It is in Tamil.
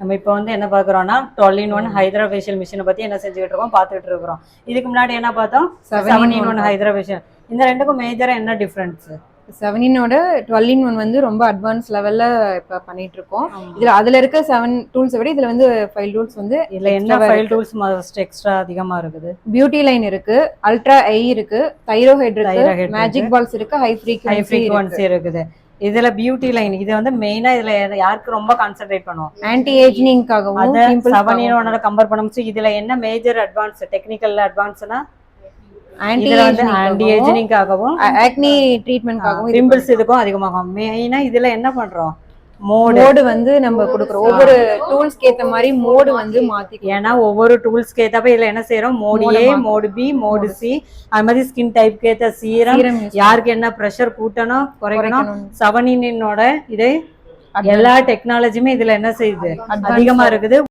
நம்ம இப்போ வந்து என்ன பார்க்குறோம்னா 12-in-1 ஹைட்ரா ஃபேஷியல் மிஷினை பற்றி என்ன செஞ்சுக்கிட்டு இருக்கோம் பார்த்துட்டு இருக்கிறோம். இதுக்கு முன்னாடி என்ன பார்த்தோம்? 7-in-1 hydra facial. இந்த ரெண்டுக்கும் மேஜராக என்ன டிஃப்ரென்ஸ்? 7-in-1 12-in-1 வந்து ரொம்ப அட்வான்ஸ் லெவல்ல இப்ப பண்ணிட்டு இருக்கோம். அதுல இருக்க 7 டூல்ஸ் விட இதுல வந்து 5 டூல்ஸ் வந்து இதுல என்ன 5 டூல்ஸ் மஸ்ட் எக்ஸ்ட்ரா அதிகமா இருக்குது? பியூட்டி லைன் இருக்கு, அல்ட்ரா ஐ இருக்கு, தைரோஹெட் இருக்கு, மேஜிக் பால்ஸ் இருக்கு, ஹை ஃப்ரீக்வன்சி இருக்குது. இதுல பியூட்டி லைன் இது வந்து மெயினா இதுல யாருக்கு ரொம்ப கான்சென்ட்ரேட் பண்ணுவோம்? ஆன்டி ஏஜிங்காகவும் 7-in-1 கம்பேர் பண்ணும்போது இதுல என்ன மேஜர் அட்வான்ஸ் டெக்னிக்கல் அட்வான்ஸ்னா ஆன்டி ஏஜிங்காகவும் ஆக்னி ட்ரீட்மென்ட்காகவும் பிம்பிள்ஸ் இதுக்கும் அதிகமாகும். மெயினா இதுல என்ன பண்றோம்? மோடு வந்து நம்ம கொடுக்குறோம். ஒவ்வொரு டூல்ஸ்க்கு ஏத்த மாதிரி மோடு வந்து மாத்தி, ஏன்னா ஒவ்வொரு டூல்ஸ்க்கு ஏத்தப்ப இதுல என்ன செய்யறோம்? மோடு ஏ, மோடு பி, மோடு சி, அது மாதிரி ஸ்கின் டைப்க்கு ஏத்த சீரம், யாருக்கு என்ன ப்ரெஷர் கூட்டணும் குறைக்கணும். 7-in-1 இதே எல்லா டெக்னாலஜியுமே இதுல என்ன செய்யுது? அதிகமா இருக்குது.